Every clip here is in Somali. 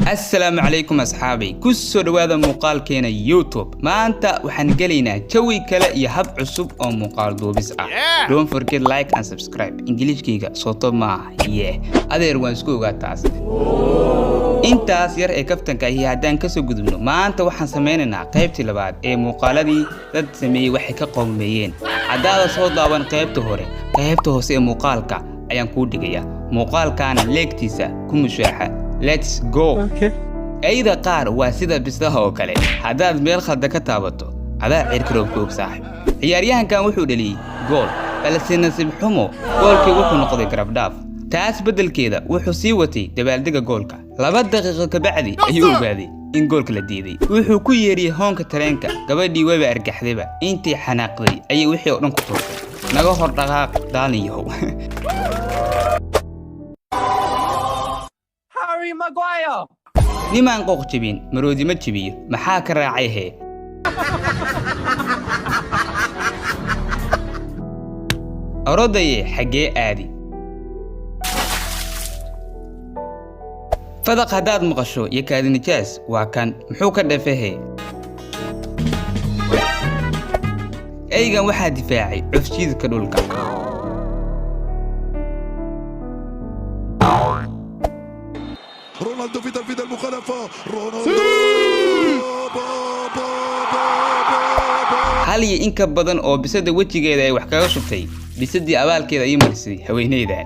السلام عليكم أصحابي كسر هذا مقال كينا يوتيوب ما أنت وحنقلينا جوي كلا يهب عصب أو مقال دوبس don't forget like and subscribe إنجليش كيغا صوتو ما هذا وانسكو غاتاس intaas yar ee kaftanka ahi hadaan ka soo gudubno maanta waxaan sameeynaa qaybtii labaad ee muuqaaladii dad sameeyay waxay ka qowmeeyeen hadaada soo daawan qaybta hore qaybta hoose ee muuqaalka ayaan ku dhigayaa muuqaalkaana leegtiisa ku mushaaxa let's go ayda qaar waa sida bislaha oo kale hadaad meel khaldan ka taabato adaa cirkroobka og saaxib ciyaaryahankan wuxuu dhaliyay gool balse nasiib xumo goolkii wuxuu noqday garab dhaaf taas bedelkeeda wuxuu sii watay dabaaldega goolka 2 daqiiqo ka bacdi ayuu ogaaday in goolka la diiday wuxuu ku yeeriyay hoonka tareenka gabadhii waba argaxdayba intii xanaaqday ayay wixii oo dhan ku toortay naga hor dhaqaaq daaliyow Harry Maguire nimaan qoq jibin maroodi ma jibiyo maxaa ka raacay he arodaye xagee aadi فدق هداد مقشو يكاد نجاس وكان محوكا دفهي ايغا واحد دفاعي عفشيد كدولكا رونالدو في تنفيذ المخالفة رونالدو هل ينك بدن او بسد وجهيدا اي wax kaga shubtay bisadii abaalkeeda ay marisay haweeneyda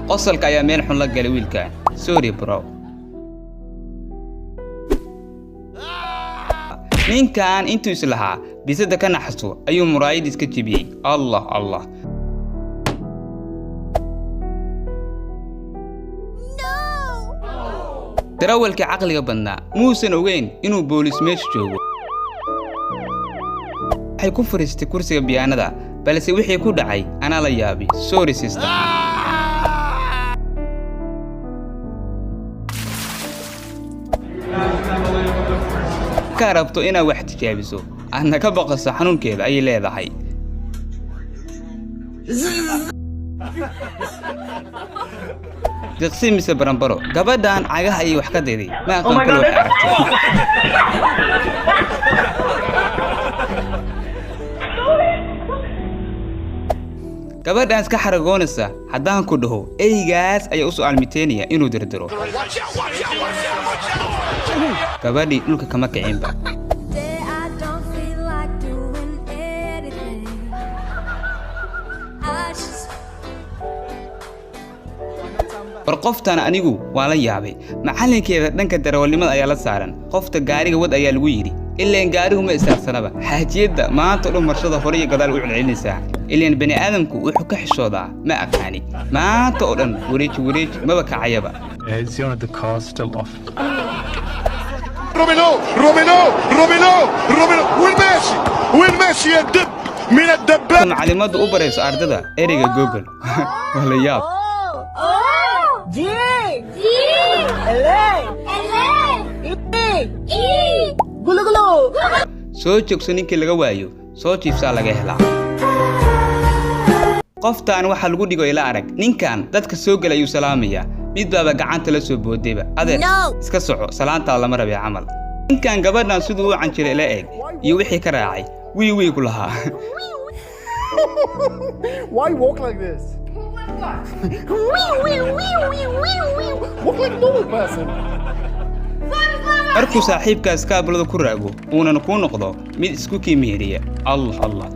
قصلك يا مين حن لقى لويل كان سوري برو مين كان انتو يسلها بيسد كان حسو ايو مرايد اسكتبي الله تراولك عقلي بنا موسى وين انو بوليس ميش جوجو حيكون فريستي كرسي بياندا بلسي وحي كو دعي انا لا يابي سوري سيستر كاربتو إنا واحد تجابسو أنا كبقص حنون كذا أي ليلة هاي تقسيم مثل برامبرو قبضان عاقها أي وحكا دي ما أقول كل واحد عرفتي قبضان اسكا حرقونسا حدان كدهو أي غاز أي أسو عالميتينية إنو دردرو gabadhii dhulka kama kicin ba qoftan anigu waa la yaabay macalinkeeda dhanka darawalnimada ayaa la saaran qofta gaariga wad ayaa lagu yiri ileen gaarigu ma isaarsanaba xaajiyada maanta dhan marshada hore iyo gadaal u celinaysa ileen bani aadamku wuxuu ka xishoodaa ma aqaani maanta oo dhan wareej maba kacayaba وين ماشي الدب من الدباب معلمات أوبريس أرددا إريجا جوجل ولا ياب جي قولوا soo joogso ninkii laga waayo soo jiifsaa laga helaa qoftaan waxa lagu dhigo ila arag ninkan dadka soo galay uu salaamaya mid baaba gacanta la soo boodayba adeer iska soco salaanta lama rabay camal ninkan gabadhan sidoo uu canjilay la eeg iyo wixii ka raacay wii ku lahaa Why walk like this? Walk like a normal person. arku saaxiibkaas ka ablada ku raago uuna ku noqdo mid isku kiimiriya Allah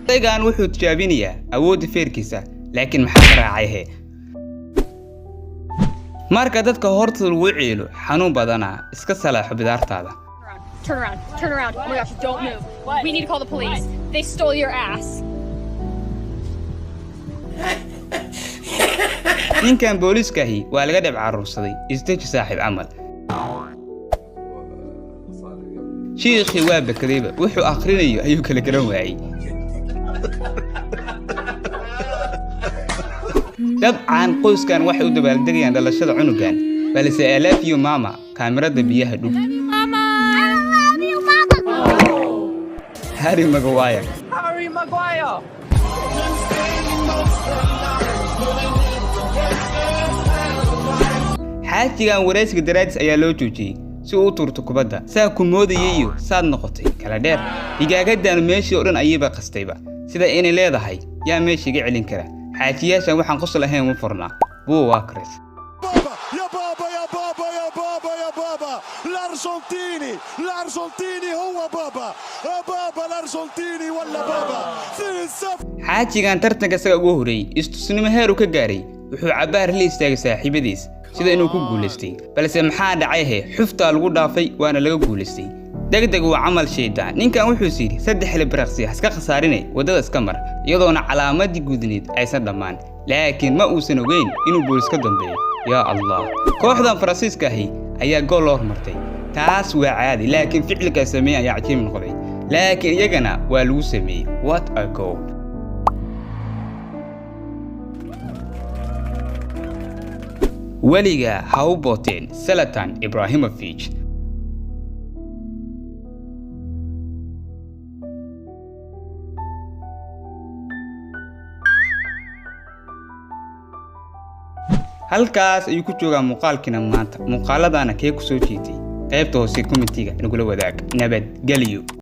Tegan wuxuu tijaabinayaa awoodda feerkiisa laakiin maxaa ka raacay he marka dadka horta lagu ciilo xanuun badana iska salaaxo bidaartaada Turn around. Oh my gosh, don't move. What? We need to call the police. They stole your ass. ninkan booliiskaahi waa laga dhab carruursaday isteji saaxiib amal shiikhii waa bakadayba wuxuu akhrinayo ayuu kala garan waayay dabcan qoyskan waxay u dabaaldegayaan dhalashada cunugan balse I love you mama kaamirada biyaha dhug Harry Maguire. Harry Maguire. xaajigan wareysiga daraadis ayaa loo joojiyey si uu u turto kubadda saa ku moodayay iyo saad noqotay kala dheer digaagadan meeshii oo dhan ayayba qastayba sida inay leedahay yaa meeshii iga celin kara xaajiyaashan waxaan qosol ahayn u furnaa buu waa Chris الارجنتيني هو بابا الارجنتيني ولا بابا xaajigan tartanka isaga ugu horeeyay istusnimo heer uu ka gaaray wuxuu cabaar la istaagay saaxiibadiis sida inuu ku guuleystay balse maxaa dhacay xufta lagu dhaafay waana laga guuleystay degdeg waa camal sheedaan ninkan wuxuu siiri 3 libraqsi iska khasaarinay wadada iska mar iyadoona calaamadii gudneed aysan dhamaan laakiin ma uusan ogeyn inuu booliis ka dambeeyo ya Allah kooxdan Faransiiska ayaa gool loo hormartay taas waa caadi laakiin ficilka sameeyay ayaa cajiib noqday laakiin iyagana waa lagu sameeyay what a goal waliga ha u booteen Zlatan Ibrahimovic halkaas ayuu ku joogaa muuqaalkina maanta muuqaaladana kee ku soo jeetay qaybta hoose commentiga nagula wadaag nabad galiyo